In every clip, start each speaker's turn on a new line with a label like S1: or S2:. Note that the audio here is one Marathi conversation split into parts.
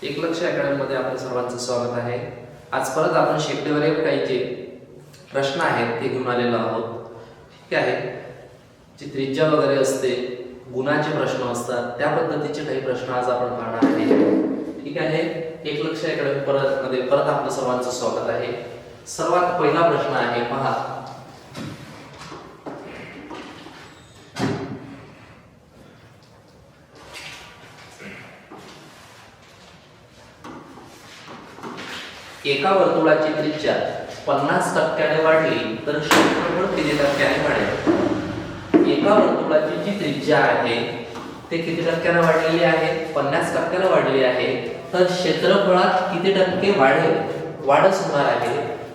S1: एकलक्ष अकॅडमीमध्ये आपल्या सर्वांचं स्वागत आहे। आज परत आपण शेकड्यावरील काही जे प्रश्न आहेत ते घेऊन आलेलो आहोत। ठीक आहे, जी त्रिज्या वगैरे असते, गुणाचे प्रश्न असतात, त्या पद्धतीचे काही प्रश्न आज आपण पाहणार आहे। ठीक आहे, एकलक्ष अकॅडमी परत आपलं सर्वांचं स्वागत आहे। सर्वात पहिला प्रश्न आहे, पहा, एका वर्तुळाची त्रिज्या 50% वाढली तर क्षेत्रफळ किती टक्क्याने वाढेल? एका वर्तुळाची जी त्रिज्या आहे ते किती टक्क्याने वाढलेली आहे? 50% वाढलेली आहे, तर क्षेत्रफळात किती टक्के वाढेल? वाढच होणार आहे।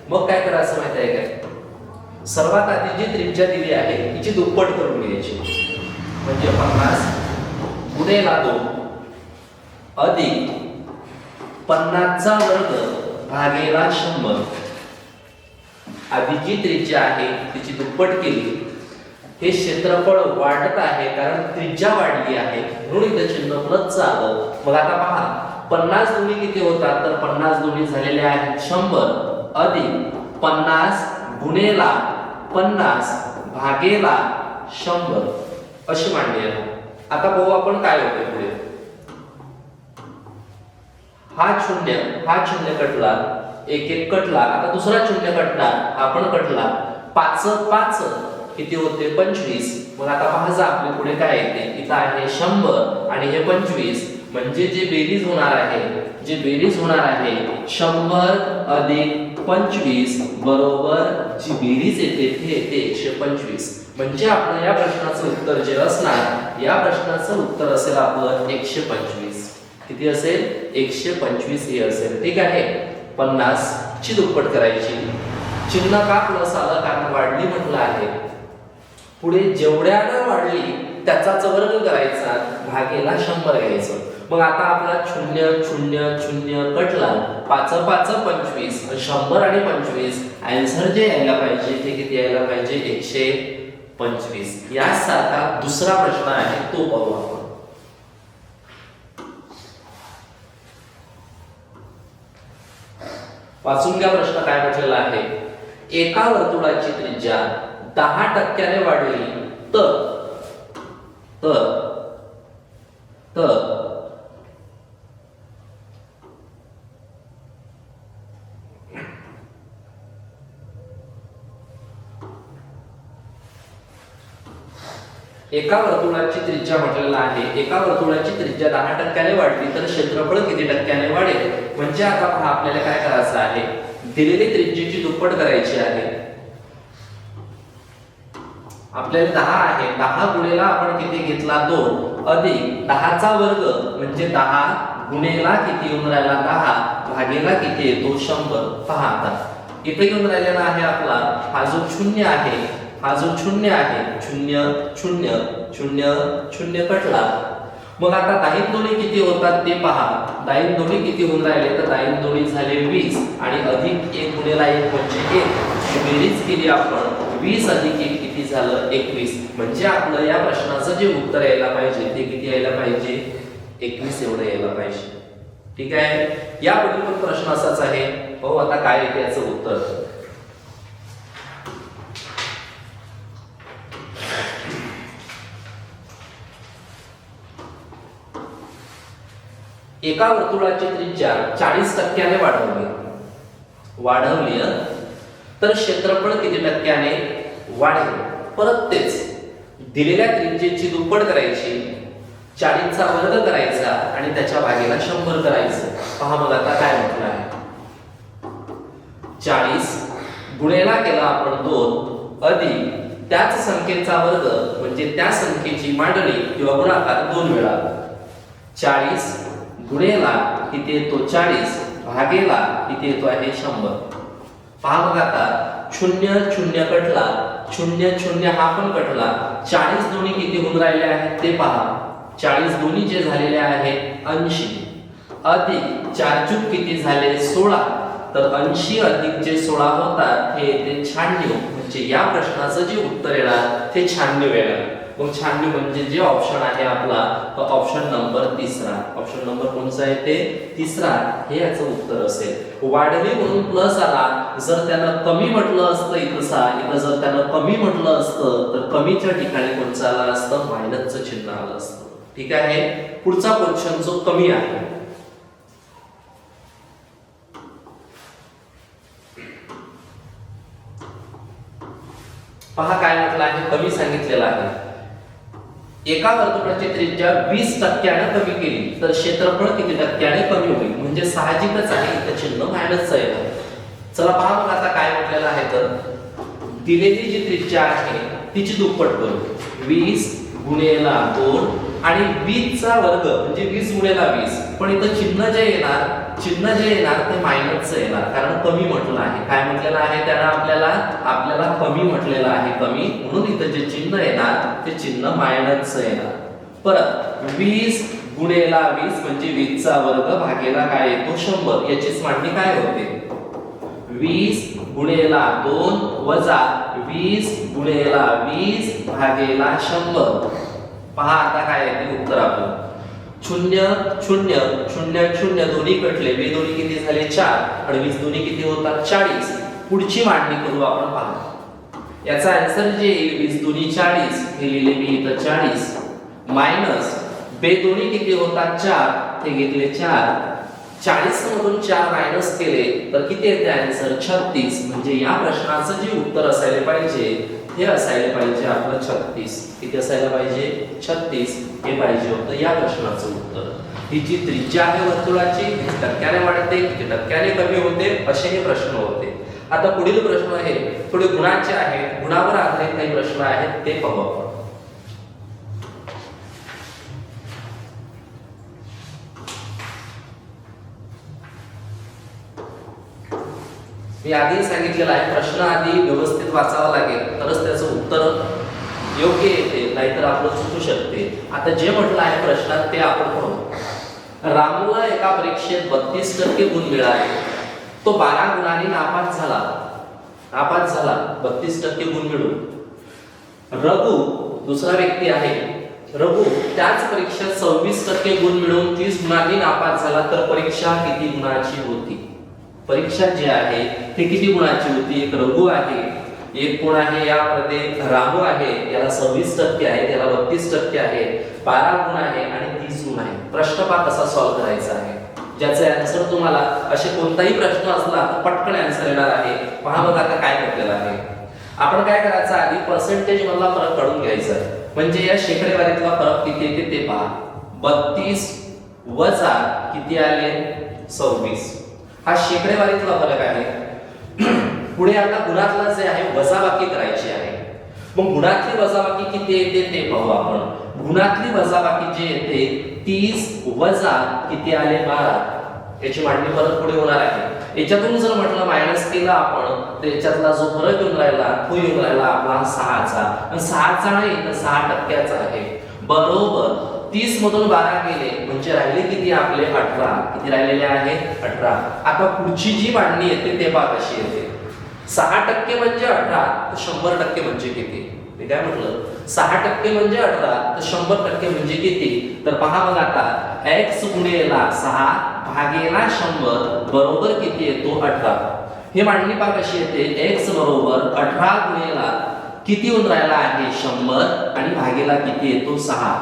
S1: मग काय करायचं माहिती आहे काय? सर्वात आधी जी त्रिज्या दिली आहे तिची दुप्पट करून घ्यायची, म्हणजे 50 गुणिले 2 अधिक 50 चा वर्ग भागेला 100। आधी जी त्रिज्या आहे तिची दुप्पट केली, हे क्षेत्रफळ वाढत आहे कारण त्रिज्या वाढली आहे, म्हणून इथे चिन्ह प्लसचं आलं। मग आता पहा, 50 दुनी किती होतात? तर 50 दुनी झालेले आहेत 100 अधिक 50 गुणेला 50 भागेला 100 अशी मांडली आहे। आता पाहू आपण काय होते पुढे। हा शून्य कटला, एक कटला, आता दुसरा शून्य कटणार, हा पण कटला, 5 5 किती होते? 25। मग आता पहा जा आपल्या पुढे काय येते, इथं आहे 100 आणि हे 25, म्हणजे जे बेरीज होणार आहे 100 अधिक 25 बरोबर जी बेरीज येते ते येते 125। म्हणजे आपलं या प्रश्नाचं उत्तर जे असणार, या प्रश्नाचं उत्तर असेल आपलं 125। किती असेल? 125 हे असेल। ठीक आहे, 50 ची दुप्पट करायची, चिन्ह का प्लस आलं? कारण वाढली म्हटलं आहे। पुढे जेवढ्यानं वाढली त्याचाच वर्ग करायचा, भागेला 100 घ्यायचं। मग आता आपला 0 कटला, 5 5 25, 100 आणि 25 आन्सर जे यायला पाहिजे ते किती यायला पाहिजे? 125। यासारखा दुसरा प्रश्न आहे, तो पाहू आपण। वाचून घ्या प्रश्न काय म्हटलेला आहे। एका वर्तुळाची त्रिज्या 10% वाढली तर एका वर्तुळाची त्रिज्या म्हटलेला आहे, एका वर्तुळाची त्रिज्या 10% वाढली तर क्षेत्रफळ किती टक्क्याने वाढेल? म्हणजे आता पहा, आपल्याला काय करायचं आहे, दिलेली त्रिज्येची दुप्पट करायची आहे। आपल्याला 10 आहे, 10 गुणेला आपण किती घेतला? 2 अधिक 10 चा वर्ग म्हणजे 10 गुणेला किती येऊन राहिला? 10 भागेला किती येतो? 100। पहा आता इथे येऊन राहिलेला आहे आपला हा जो 0 आहे, हा जो 0 आहे, 0 कटला। मग आता 10 दोन्ही किती होतात ते पहा। 10 दोन्ही किती होऊन राहिले? तर 10 दोन्ही झाले 20 आणि अधिक 1 गुणेला 1 म्हणजे 1। बेरीज केली आपण, 20 अधिक 1 किती झालं? 21। म्हणजे आपलं या प्रश्नाचं जे उत्तर यायला पाहिजे ते किती यायला पाहिजे? 21 एवढं यायला पाहिजे। ठीक आहे, यापुढील पण प्रश्न असाच आहे, पाहू आता काय येते याचं उत्तर। एका वर्तुळाची त्रिज्या 40% वाढवली तर क्षेत्रफळ किती टक्क्याने वाढेल? परत तेच, दिलेल्या त्रिज्येची दुप्पट करायची, 40 चा वर्ग करायचा आणि त्याच्या भागेला 100 करायचं। पहा मग आता काय म्हटलं आहे, 40 गुणेला केला आपण 2 अधिक त्याच संख्येचा वर्ग म्हणजे त्या संख्येची मांडणी किंवा गुणाकार 2 वेळा। 40 गुणेला किती येतो? 40 भागेला किती येतो आहे? 100। पहा मग आता 0 कटला, 0 हा पण कटला, 40 दोन्ही किती होऊन राहिले आहेत ते पहा। 40 दोन्ही जे झालेले आहेत 80 अधिक 4 चूक किती झाले? 16, तर 80 अधिक जे 16 होतात हे येते 96। म्हणजे या प्रश्नाचं जे उत्तर येणार ते 96 येणार। मग 96 म्हणजे जे ऑप्शन आहे आपला तो ऑप्शन नंबर तिसरा. ऑप्शन नंबर कोणता आहे ते तिसरा हे याचं उत्तर असेल. वाढली म्हणून प्लस आला, जर त्यानं कमी म्हटलं असतं इथं जर त्यानं कमी म्हटलं असतं तर कमीच्या ठिकाणी कोणचं आलं असतं मायनसचं चिन्ह आलं असतं. ठीक आहे. पुढचा क्वेश्चन जो कमी आहे पहा काय म्हटलं आहे. कमी सांगितलेलं आहे. एका वर्तुळाची त्रिज्या 20% कमी केली तर क्षेत्रफळ किती टक्क्याने कमी होईल. म्हणजे साहजिकच आहे इथे चिन्ह मायनसचं आहे. चला पहा मग आता काय म्हटलेलं आहे तर दिलेली जी त्रिज्या आहे तिची दुप्पट करू. 20 गुणिले 2 आणि 20 चा वर्ग म्हणजे 20 गुणिले 20. पण इथं चिन्ह जे येणार ते मायनसचं येणार कारण कमी म्हटलं आहे. काय म्हटलेलं आहे त्याला आपल्याला कमी म्हटलेलं आहे कमी, म्हणून इथं जे चिन्ह येणार ते चिन्ह मायनसचं येणार. परत 20 गुणिले 20 म्हणजे 20 चा वर्ग भागेला काय येतो 100. याचीच मांडणी काय होते 20 गुणिले 2 वजा 20 गुणिले 20 भागेला 100. पहा आता काय येते उत्तर आपलं 0 0 0 0 दोन्ही कटले. 20 दोन्ही किती झाले 4 आणि 20 दोन्ही किती होतात 40. पुढची मांडणी करू आपण. पहा याचा आन्सर जे 20 दोन्ही 40 हे लिहिले मी इथं 40 मायनस 2 दोन्ही किती होतात 4 ते घेतले 4. 40 मधून 4 मायनस केले तर किती येते आन्सर 36. म्हणजे या प्रश्नाचं जे उत्तर असायला पाहिजे हे असायला पाहिजे आपलं 36. किती असायला पाहिजे 36 हे पाहिजे होतं या प्रश्नाचं उत्तर. ही जी त्रिज्या आहे वर्तुळाची किती टक्क्याने वाढते किती टक्क्याने कमी होते असे हे प्रश्न होते. आता पुढील प्रश्न हे थोडे गुणाचे आहेत. गुणावर आधारित काही प्रश्न आहेत ते पाहू आपण. मी आधी सांगितलेलं आहे प्रश्न आधी व्यवस्थित वाचावा लागेल तरच त्याचं उत्तर योग्य येते, नाहीतर आपलं चुकू शकते. आता जे म्हटलं आहे प्रश्नात ते आपण पाहू. रामूला एका परीक्षेत 32% गुण मिळाले. तो 12 गुणांनी नापास झाला 32% गुण मिळून. रघु दुसरा व्यक्ती आहे. रघु त्याच परीक्षेत 26% गुण मिळवून 30 गुणांनी नापास झाला तर परीक्षा किती गुणाची होती. परीक्षा जी आहे ती किती गुणाची होती. एक रघु आहे, एक कोण आहे यामध्ये रामू आहे, याला 26% आहे, त्याला 32% आहे, 12 गुण आहे आणि 30 गुण आहे. प्रश्न पहा कसा सॉल्व्ह करायचा आहे, ज्याचे आन्सर तुम्हाला असे कोणताही प्रश्न असला तर पटकन आन्सर येणार आहे. पहा बघा आता काय म्हटलेलं आहे. आपण काय करायचं आधी पर्सेंटेज मधला फरक काढून घ्यायचा आहे. म्हणजे या शेकडेवारीतला फरक किती येते ते पहा. 32 वजा किती आले 26. हा शेकडेवारीतला फरक आहे. पुढे आता गुणातला जे आहे वजाबाकी करायची आहे. मग गुणातली वजाबाकी किती येते ते पाहू आपण. गुणातली वजाबाकी जे येते 30 वजा किती आले 12. याची मांडणी परत पुढे होणार आहे. याच्यातून जर म्हटलं मायनस केला आपण तर याच्यातला जो फरक येऊन राहिला तो येऊन राहिला आपला 6चा. आणि 6चा नाही तर 6% आहे. बरोबर 30 मधून 12 गेले म्हणजे राहिले किती आपले 18. किती राहिलेले आहे 18. आता पुढची जी मांडणी येते ते पहा कशी येते. 6% म्हणजे 18 तर 100% म्हणजे किती. मी काय म्हटलं 6% म्हणजे 18 तर 100% म्हणजे किती. तर पहा बघा आता x गुणिले 6 भागेला 100 बरोबर किती येतो 18. ही मांडणी पहा कशी येते. x बरोबर 18 गुणिले किती होऊन राहिला आहे 100 आणि भागेला किती येतो 6.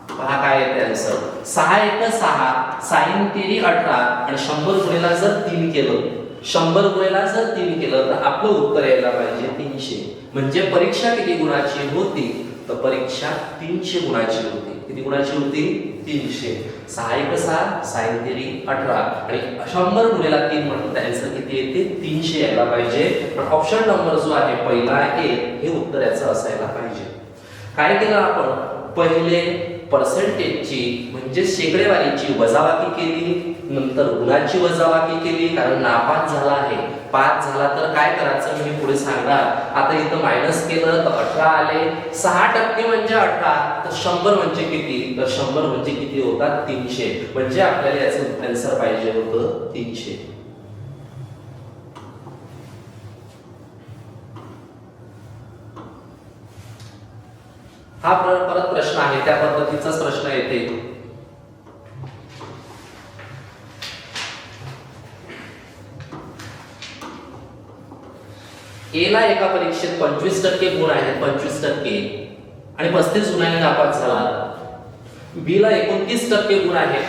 S1: पहा काय येते आन्सर. 6 1 6 sin 3 18 आणि 100 गुणिले जर 3 केलं 100 गुणिले जर 3 केलं तर आपलं उत्तर यायला पाहिजे 300. म्हणजे परीक्षा किती गुणाची होती तर परीक्षा 300 गुणाची होती. किती गुणाची होती 300. 6 1 6 sin 3 18 आणि 100 गुणिले 3 म्हटलं तर आन्सर किती येते 300 यायला पाहिजे. पण ऑप्शन नंबर जो आहे पहिला आहे हे उत्तर याचं असायला पाहिजे. काय केलं आपण पहिले पर्सेंटेजची म्हणजे शेकडेवारीची वजाबाकी केली, नंतर गुणाची वजाबाकी केली कारण नापास झाला आहे. पास झाला तर काय करायचं मी पुढे सांगणार. आता इथं मायनस केलं तर 18 आले. 6% म्हणजे 18 तर 100 म्हणजे किती तर 100 म्हणजे किती होतात 300. म्हणजे आपल्याला याचं आन्सर पाहिजे होतं 300. हा परत प्रश्न आहे, त्या पद्धतीचाच प्रश्न येते. ए ला एका परीक्षेत 25% गुण आहेत, 25% आणि 35 गुणांनी नापास झाला. बी ला 29% गुण आहेत,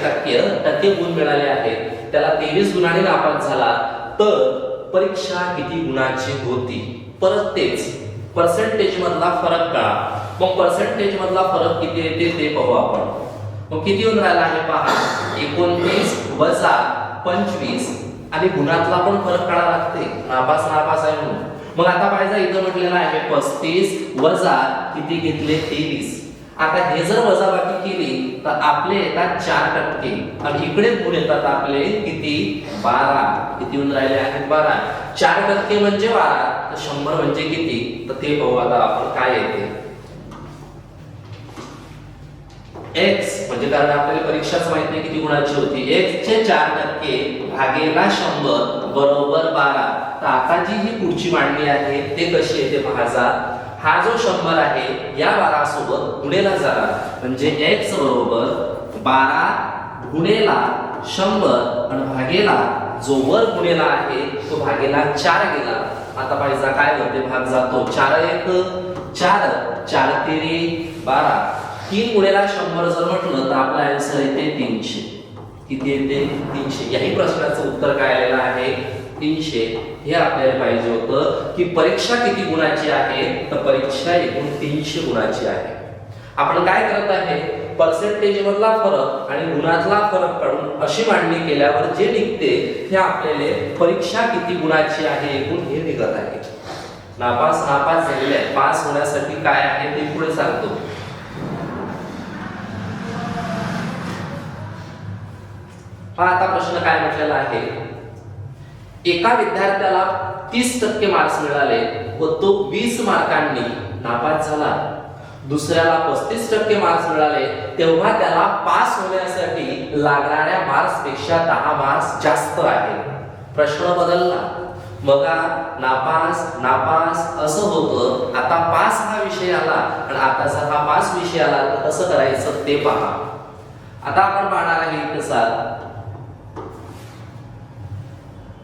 S1: टक्के गुण मिळाले आहेत, त्याला 23 गुणांनी नापास झाला. तर परीक्षा किती गुणाची होती? परत तेच पर्सेंटेज मधला फरक काढा. मग पर्सेंटेज मधला फरक किती येते ते पाहू आपण. मग किती येऊन राहिला आहे पहा, 29 वजा 25 आणि गुणातला पण फरक काढावा लागते, नापास आहे म्हणून. मग आता पाहिजे इथं म्हटलेलं आहे 35 वजा किती घेतले 23. आता हे जर वजाबाकी केली तर आपले येतात 4% आणि इकडे गुण येतात आपले किती 12. किती येऊन राहिले आहेत 12. 4% म्हणजे 12, तर 100 म्हणजे किती, तर ते पाहू आता आपण काय येते. x म्हणजे कारण आपल्याला परीक्षाच माहित नाही किती गुणाची होती. x चे 4% भागेला 100 बरोबर 12. तर आता जी ही पुढची मांडणी आहे ते कशी येते पहाजा. हा जो 100 आहे या 12 सोबत गुणेला झाला म्हणजे x बरोबर 12 गुणेला 100 आणि भागेला जो वर गुणेला आहे तो भागेला 4 गेला. आता पाहिजे काय होते, भाग जातो 4 1 4 4 3 12. 3 गुणेला 100 जर म्हटलं तर आपला आन्सर येते 300. किती येते 300. याही प्रश्नाचं उत्तर काय आलेलं आहे 300. हे आपल्याला पाहिजे होतं की परीक्षा किती गुणाची आहे, तर परीक्षा एकूण 300 गुणाची आहे. आपण काय करत आहे, पर्सेंटेज मधला फरक आणि गुणातला फरक काढून अशी मांडणी केल्यावर जे निघते हे आपल्याला परीक्षा किती गुणाची आहे एकूण हे निघत आहे. नापास झालेले आहे, पास होण्यासाठी काय आहे ते पुढे सांगतो. हा आता प्रश्न काय म्हटलेला आहे, एका विद्यार्थ्याला 30% मार्क्स मिळाले व तो 20 मार्कांनी नापास झाला. दुसऱ्याला 35% मार्क्स मिळाले तेव्हा त्याला पास होण्यासाठी लागणाऱ्या मार्क्स पेक्षा 10 मार्क्स जास्त आहे. प्रश्न बदलला. बघा नापास असं होतं. आता पास हा विषय आला आणि आता जर हा पास विषय आला तर कसं करायचं ते पहा. आता आपण पाहणार आहे कसा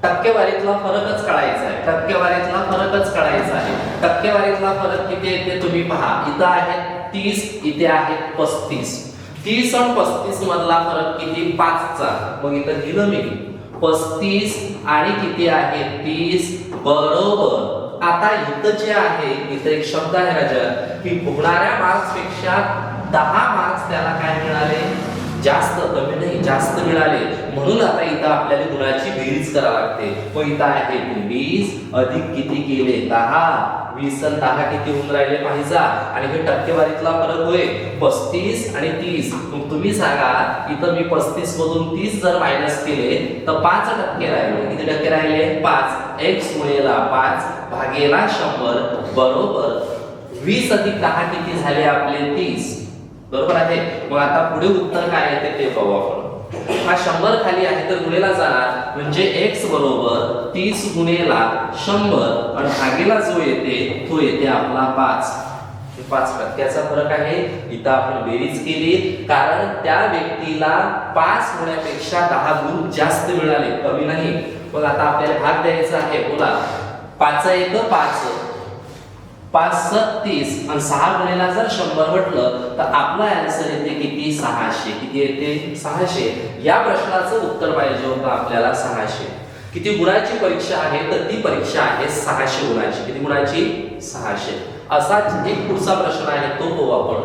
S1: टक्केवारीतला फरकच काढायचा आहे. टक्केवारीतला फरक किती येते तुम्ही पहा. इथं आहे 30, इथे आहे 35. 30 आणि 35 मधला फरक किती 5 चा. मग इथं लिहिलं मी 35 आणि किती आहे 30 बरोबर. आता इथं जे आहे इथं एक शब्द आहे राजा की होणाऱ्या मार्क्स पेक्षा 10 मार्क्स त्याला काय मिळाले जास्त, कमी नाही जास्त मिळाले. म्हणून आता इथं आपल्याला गुणाची बेरीज करावी लागते. मग इथं आहे 20 अधिक किती केले 10. 20 आणि 10 किती होऊन राहिले पाहिजे. आणि हे टक्केवारीतला फरक होय 35 आणि 30. मग तुम्ही सांगा इथं मी 35 मधून 30 जर मायनस केले तर 5% राहिले. किती टक्के राहिले 5. x गुणेला 5 भागेला 100 बरोबर 20 अधिक 10 किती झाले आपले 30 बरोबर आहे. मग आता पुढे उत्तर काय येते ते पाहू आपण. हा 100 खाली आहे तर गुणेला जाणार म्हणजे x बरोबर 30 गुणेला 100 आणि भागेला जो येते तो येते आपला 5. 5% फरक आहे. इथं आपण बेरीज केली कारण त्या व्यक्तीला पास होण्यापेक्षा 10 गुण जास्त मिळाले, कमी नाही. मग आता आपल्याला भाग द्यायचा आहे. बोला 5 1 5 5 30 आणि 6 गुणेला जर 100 म्हटलं तर आपला आन्सर येते किती 600. किती येते 600. या प्रश्नाचं उत्तर पाहिजे होतं आपल्याला 600. किती गुणाची परीक्षा आहे तर ती परीक्षा आहे 600 गुणाची. किती गुणाची 600. असाच एक पुढचा प्रश्न आहे तो पाहू आपण.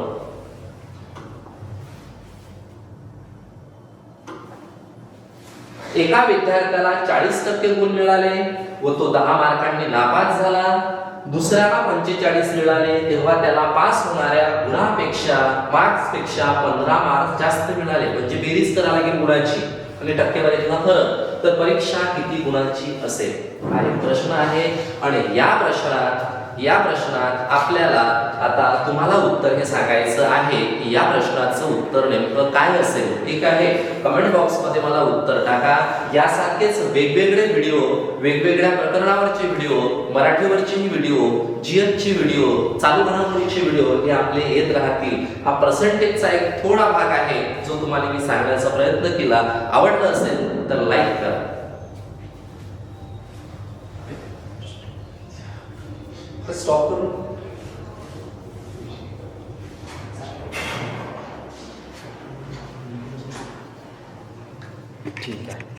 S1: एका विद्यार्थ्याला 40% गुण मिळाले व तो 10 मार्कांनी नापास झाला. दुसऱ्याला 45 मिळाले तेव्हा त्याला पास होणाऱ्या गुणापेक्षा मार्क्स पेक्षा 15 मार्क्स जास्त मिळाले. म्हणजे बेरीज करावी लागेल गुणाची आणि टक्केवारीतला फरक. तर परीक्षा किती गुणाची असेल हा एक प्रश्न आहे. आणि या प्रश्नात या प्रश्नात आपल्याला आता तुम्हाला उत्तर हे सांगायचं आहे की या प्रश्नाचं उत्तर नेमकं काय असेल. ठीक आहे, कमेंट बॉक्स मध्ये मला उत्तर टाका. यासारखेच वेगवेगळे व्हिडिओ, वेगवेगळ्या प्रकरणावरचे व्हिडिओ, मराठीवरचे व्हिडिओ, जीएसची व्हिडिओ, चालू घडामोडीचे व्हिडिओ हे आपले येत राहतील. हा पर्सेंटेजचा एक थोडा भाग आहे जो तुम्हाला मी सांगण्याचा प्रयत्न केला. आवडलं असेल तर लाईक करा. स्टॉप करू. ठीक आहे.